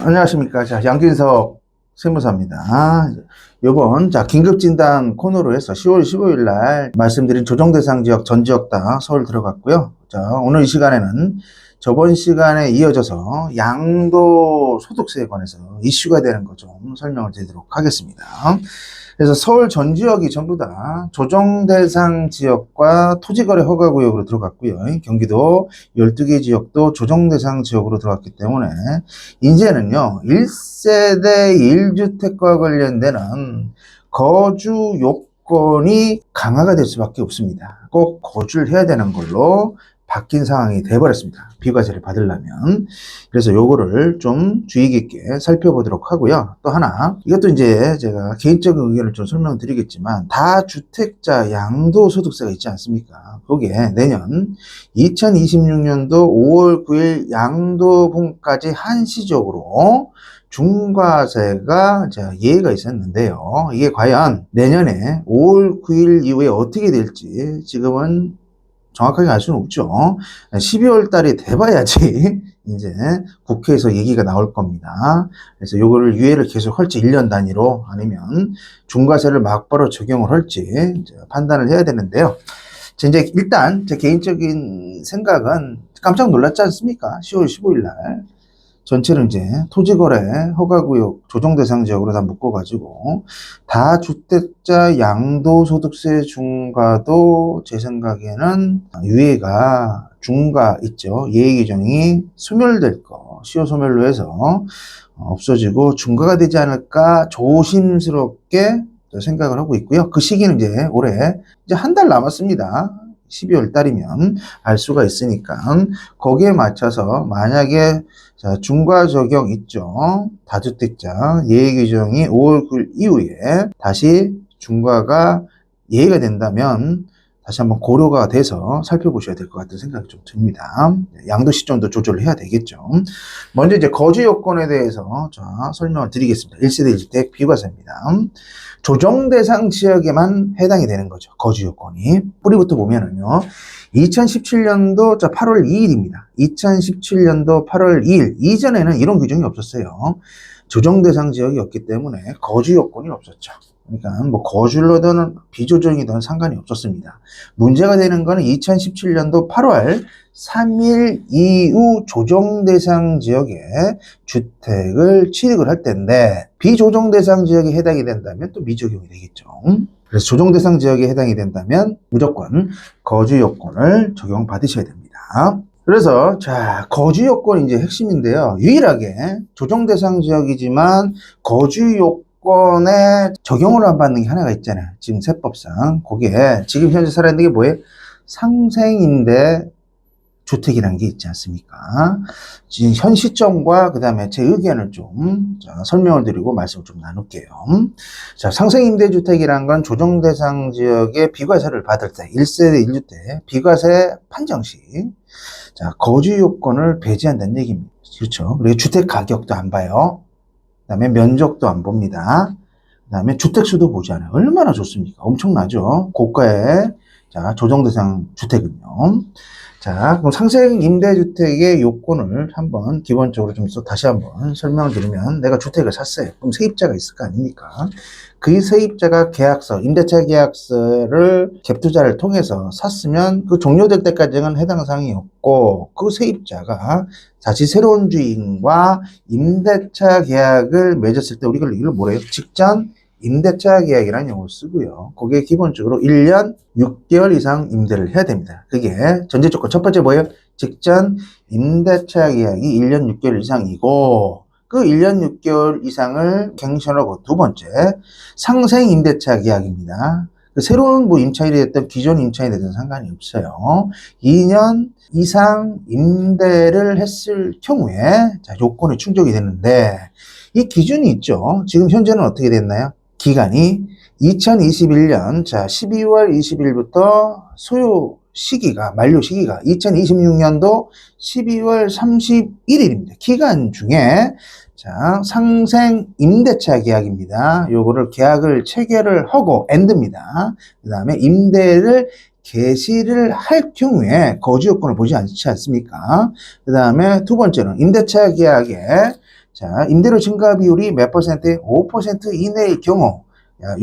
안녕하십니까. 자, 양진석 세무사입니다. 요번, 긴급진단 코너로 해서 10월 15일 날 말씀드린 조정대상 지역 전 지역 다 서울 들어갔고요. 자, 오늘 이 시간에는 저번 시간에 이어져서 양도 소득세에 관해서 이슈가 되는 거 좀 설명을 드리도록 하겠습니다. 그래서 서울 전 지역이 전부 다 조정대상 지역과 토지거래 허가구역으로 들어갔고요. 경기도 12개 지역도 조정대상 지역으로 들어갔기 때문에 이제는요, 1세대 1주택과 관련되는 거주 요건이 강화가 될 수밖에 없습니다. 꼭 거주를 해야 되는 걸로 바뀐 상황이 돼버렸습니다. 비과세를 받으려면. 그래서 요거를 좀 주의 깊게 살펴보도록 하고요. 또 하나, 이것도 이제 제가 개인적인 의견을 좀 설명드리겠지만, 다주택자 양도소득세가 있지 않습니까? 거기에 내년 2026년도 5월 9일 양도분까지 한시적으로 중과세가 예외가 있었는데요. 이게 과연 내년에 5월 9일 이후에 어떻게 될지 지금은 정확하게 알 수는 없죠. 12월 달이 돼봐야지 이제 국회에서 얘기가 나올 겁니다. 그래서 요거를 유예를 계속 할지 1년 단위로 아니면 중과세를 막바로 적용을 할지 판단을 해야 되는데요. 이제 일단 제 개인적인 생각은 깜짝 놀랐지 않습니까? 10월 15일 날. 전체를 이제 토지거래 허가구역 조정대상 지역으로 다 묶어가지고 다주택자 양도소득세 중과도 제 생각에는 유예가 중과 있죠. 예외 규정이 소멸될 거, 시효 소멸로 해서 없어지고 중과가 되지 않을까 조심스럽게 생각을 하고 있고요. 그 시기는 이제 올해 이제 한 달 남았습니다. 12월 달이면 알 수가 있으니까 거기에 맞춰서 만약에 중과 적용 있죠. 다주택자 예외 규정이 5월 9일 이후에 다시 중과가 예외가 된다면 다시 한번 고려가 돼서 살펴보셔야 될 것 같은 생각이 좀 듭니다. 양도 시점도 조절을 해야 되겠죠. 먼저 이제 거주 요건에 대해서 설명을 드리겠습니다. 1세대 1주택 비과세입니다. 조정대상 지역에만 해당이 되는 거죠. 거주 요건이. 뿌리부터 보면은요. 2017년도 8월 2일입니다. 2017년도 8월 2일. 이전에는 이런 규정이 없었어요. 조정대상 지역이었기 때문에 거주 요건이 없었죠. 그러니까 뭐 거주로든 비조정이든 상관이 없었습니다. 문제가 되는 거는 2017년도 8월 3일 이후 조정대상 지역에 주택을 취득을 할 때인데 비조정대상 지역에 해당이 된다면 또 미적용이 되겠죠. 그래서 조정대상 지역에 해당이 된다면 무조건 거주 요건을 적용받으셔야 됩니다. 그래서 거주 요건이 이제 핵심인데요. 유일하게 조정대상 지역이지만 거주 요건에 적용을 안 받는 게 하나가 있잖아요. 지금 세법상. 거기에 지금 현재 살아있는 게 뭐예요? 상생임대 주택이라는 게 있지 않습니까? 지금 현 시점과 그 다음에 제 의견을 좀 설명을 드리고 말씀을 좀 나눌게요. 상생임대주택이라는 건 조정대상 지역의 비과세를 받을 때 1세대 1주택 비과세 판정 시 거주 요건을 배제한다는 얘기입니다. 그렇죠? 그리고 주택 가격도 안 봐요. 그 다음에 면적도 안 봅니다. 그 다음에 주택수도 보지 않아요. 얼마나 좋습니까? 엄청나죠? 고가의 조정대상 주택은요. 그럼 상생임대주택의 요건을 한번 기본적으로 좀 다시 한번 설명을 드리면 내가 주택을 샀어요. 그럼 세입자가 있을 거 아닙니까? 그 세입자가 계약서, 임대차 계약서를 갭투자를 통해서 샀으면 그 종료될 때까지는 해당 사항이 없고 그 세입자가 다시 새로운 주인과 임대차 계약을 맺었을 때 우리가 이걸 뭐라 해요? 직전 임대차 계약이라는 용어를 쓰고요. 거기에 기본적으로 1년 6개월 이상 임대를 해야 됩니다. 그게 전제 조건 첫 번째 뭐예요? 직전 임대차 계약이 1년 6개월 이상이고 그 1년 6개월 이상을 갱신하고 두 번째 상생 임대차 계약입니다. 새로운 임차인이 됐든 기존 임차인이 됐든 상관이 없어요. 2년 이상 임대를 했을 경우에 요건이 충족이 되는데 이 기준이 있죠. 지금 현재는 어떻게 됐나요? 기간이 2021년 12월 20일부터 소요 시기가 만료 시기가 2026년도 12월 31일입니다. 기간 중에 상생 임대차 계약입니다. 요거를 계약을 체결을 하고 엔드입니다. 그 다음에 임대를 개시를 할 경우에 거주 요건을 보지 않지 않습니까? 그 다음에 두 번째는 임대차 계약에 자, 임대료 증가 비율이 몇 퍼센트? 5% 이내의 경우,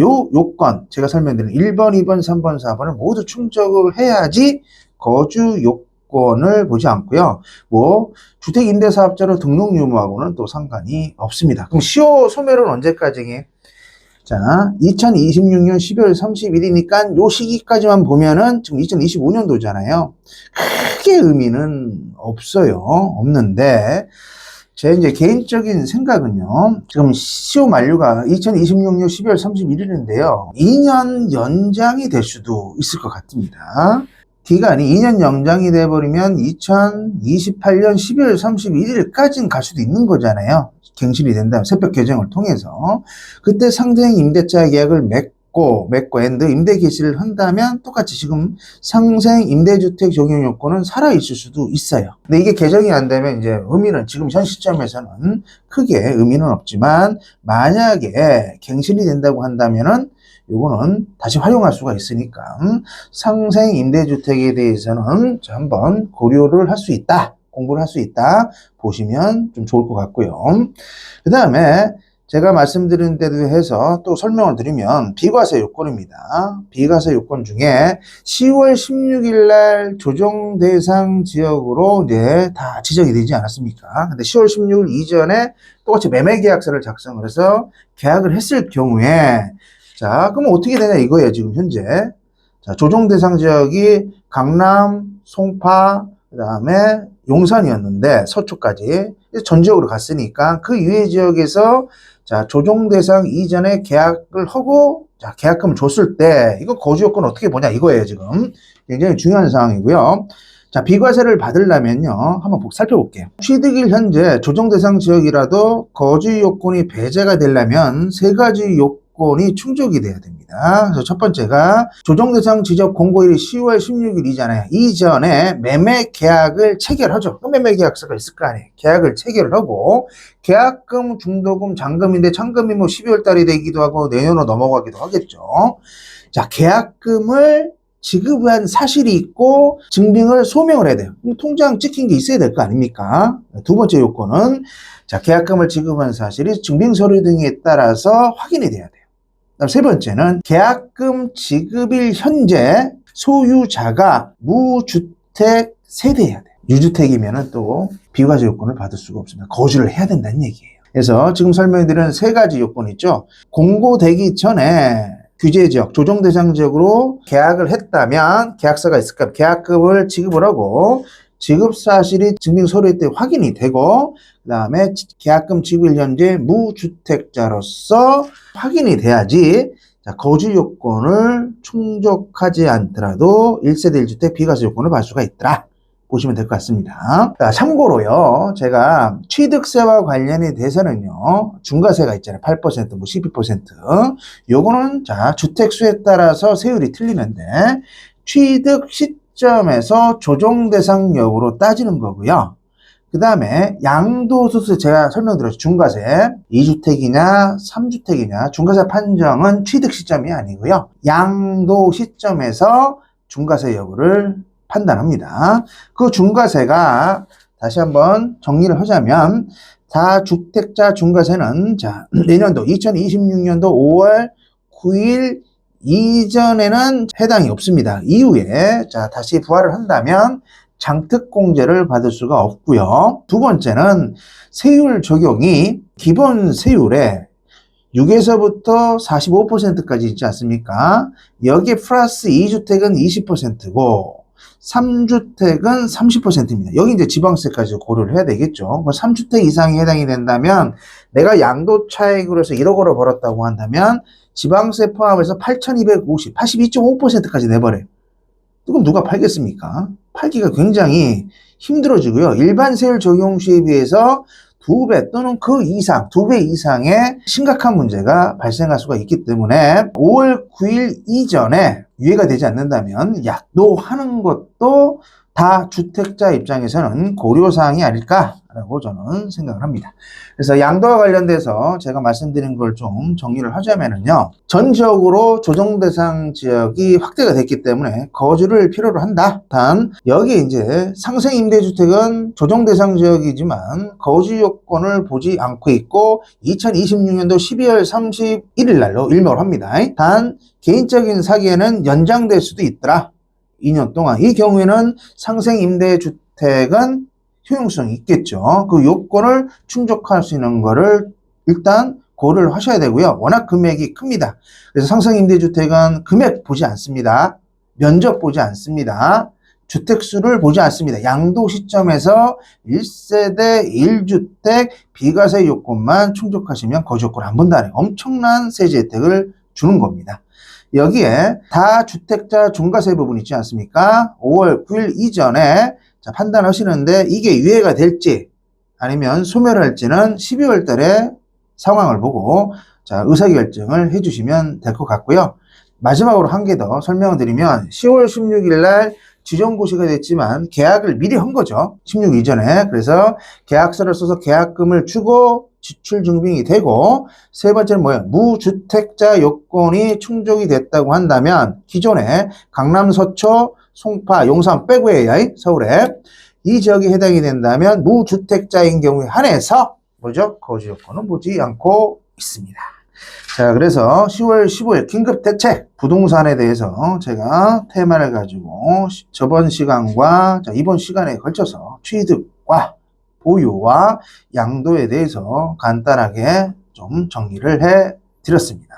요 요건, 제가 설명드린 1번, 2번, 3번, 4번을 모두 충족을 해야지 거주 요건을 보지 않고요. 뭐, 주택임대사업자로 등록 유무하고는 또 상관이 없습니다. 그럼 시효 소멸은 언제까지? 자, 2026년 12월 30일이니까 요 시기까지만 보면은 지금 2025년도잖아요. 크게 의미는 없어요. 없는데, 제 이제 개인적인 생각은요, 지금 시효 만료가 2026년 12월 31일인데요, 2년 연장이 될 수도 있을 것 같습니다. 기간이 2년 연장이 돼버리면 2028년 12월 31일까지는 갈 수도 있는 거잖아요. 갱신이 된다면 세법 개정을 통해서. 그때 상생 임대차 계약을 맺고 임대 개시를 한다면 똑같이 지금 상생 임대주택 적용 요건은 살아있을 수도 있어요. 근데 이게 개정이 안 되면 이제 의미는 지금 현 시점에서는 크게 의미는 없지만 만약에 갱신이 된다고 한다면은 요거는 다시 활용할 수가 있으니까 상생 임대주택에 대해서는 한번 고려를 할 수 있다. 공부를 할 수 있다 보시면 좀 좋을 것 같고요. 그 다음에 제가 말씀드린 대로 해서 또 설명을 드리면 비과세 요건입니다. 비과세 요건 중에 10월 16일 날 조정 대상 지역으로 이제 다 지정이 되지 않았습니까? 근데 10월 16일 이전에 똑같이 매매 계약서를 작성을 해서 계약을 했을 경우에 자, 그럼 어떻게 되냐 이거예요, 지금 현재. 자, 조정 대상 지역이 강남, 송파, 그 다음에 용산이었는데 서초까지 전 지역으로 갔으니까 그 이외 지역에서 자, 조정 대상 이전에 계약을 하고 자, 계약금을 줬을 때 이거 거주 요건 어떻게 보냐 이거예요, 지금. 굉장히 중요한 상황이고요. 자, 비과세를 받으려면요. 한번 살펴볼게요. 취득일 현재 조정 대상 지역이라도 거주 요건이 배제가 되려면 세 가지 요건이 충족이 돼야 됩니다. 그래서 첫 번째가 조정 대상 지적 공고일이 10월 16일이잖아요. 이전에 매매 계약을 체결하죠. 그 매매 계약서가 있을 거 아니에요. 계약을 체결을 하고 계약금, 중도금, 잔금인데 잔금이 뭐 12월 달이 되기도 하고 내년으로 넘어가기도 하겠죠. 자, 계약금을 지급한 사실이 있고 증빙을 소명을 해야 돼요. 통장 찍힌 게 있어야 될 거 아닙니까? 두 번째 요건은 자, 계약금을 지급한 사실이 증빙 서류 등에 따라서 확인이 돼야 돼요. 그다음 세 번째는 계약금 지급일 현재 소유자가 무주택 세대여야 돼요. 유주택이면은 또 비과세 요건을 받을 수가 없습니다. 거주를 해야 된다는 얘기예요. 그래서 지금 설명드린 세 가지 요건 있죠. 공고되기 전에 규제 지역, 조정 대상 지역으로 계약을 했다면 계약서가 있을까? 계약금을 지급을 하고 지급 사실이 증빙 서류에 때 확인이 되고 그 다음에 계약금 지급일 현재 무주택자로서 확인이 돼야지 자, 거주 요건을 충족하지 않더라도 1세대 1주택 비과세 요건을 받을 수가 있더라. 보시면 될 것 같습니다. 자, 참고로요, 제가 취득세와 관련이 돼서는요, 중과세가 있잖아요. 8%, 뭐 12%. 요거는 자, 주택수에 따라서 세율이 틀리는데, 취득 시점에서 조정 대상 여부로 따지는 거고요. 그 다음에 양도소득세 제가 설명드렸죠. 중과세 2주택이냐 3주택이냐 중과세 판정은 취득 시점이 아니고요. 양도 시점에서 중과세 여부를 판단합니다. 그 중과세가 다시 한번 정리를 하자면 다주택자 중과세는 자, 내년도 2026년도 5월 9일 이전에는 해당이 없습니다. 이후에 자, 다시 부활을 한다면 장특공제를 받을 수가 없고요. 두 번째는 세율 적용이 기본 세율에 6에서부터 45%까지 있지 않습니까? 여기에 플러스 2주택은 20%고 3주택은 30%입니다. 여기 이제 지방세까지 고려를 해야 되겠죠. 3주택 이상이 해당이 된다면 내가 양도 차익으로 해서 1억 원을 벌었다고 한다면 지방세 포함해서 8,250, 82.5%까지 내버려요. 그럼 누가 팔겠습니까? 팔기가 굉장히 힘들어지고요. 일반 세율 적용 시에 비해서 2배 또는 그 이상, 2배 이상의 심각한 문제가 발생할 수가 있기 때문에 5월 9일 이전에 유예가 되지 않는다면 약도하는 것도 다주택자 입장에서는 고려사항이 아닐까 라고 저는 생각을 합니다. 그래서 양도와 관련돼서 제가 말씀드린 걸 좀 정리를 하자면은요. 전 지역으로 조정 대상 지역이 확대가 됐기 때문에 거주를 필요로 한다. 단 여기 이제 상생 임대주택은 조정 대상 지역이지만 거주 요건을 보지 않고 있고 2026년도 12월 31일 날로 일몰 합니다. 단 개인적인 사기에는 연장될 수도 있더라. 2년 동안. 이 경우에는 상생 임대주택은 효용성이 있겠죠. 그 요건을 충족할 수 있는 거를 일단 고려를 하셔야 되고요. 워낙 금액이 큽니다. 그래서 상생임대주택은 금액 보지 않습니다. 면적 보지 않습니다. 주택수를 보지 않습니다. 양도 시점에서 1세대 1주택 비과세 요건만 충족하시면 거주요건 안 본다는 엄청난 세제 혜택을 주는 겁니다. 여기에 다주택자 중과세 부분 있지 않습니까? 5월 9일 이전에 판단하시는데 이게 유예가 될지 아니면 소멸할지는 12월 달에 상황을 보고 의사결정을 해주시면 될 것 같고요. 마지막으로 한 개 더 설명을 드리면 10월 16일 날 지정고시가 됐지만 계약을 미리 한 거죠. 16 이전에. 그래서 계약서를 써서 계약금을 주고 지출 증빙이 되고 세 번째는 뭐예요? 무주택자 요건이 충족이 됐다고 한다면 기존에 강남, 서초, 송파, 용산 빼고예요. 서울에. 이 지역에 해당이 된다면 무주택자인 경우에 한해서 뭐죠? 거주 요건은 보지 않고 있습니다. 자, 그래서 10월 15일 긴급대책 부동산에 대해서 제가 테마를 가지고 저번 시간과 이번 시간에 걸쳐서 취득과 보유와 양도에 대해서 간단하게 좀 정리를 해 드렸습니다.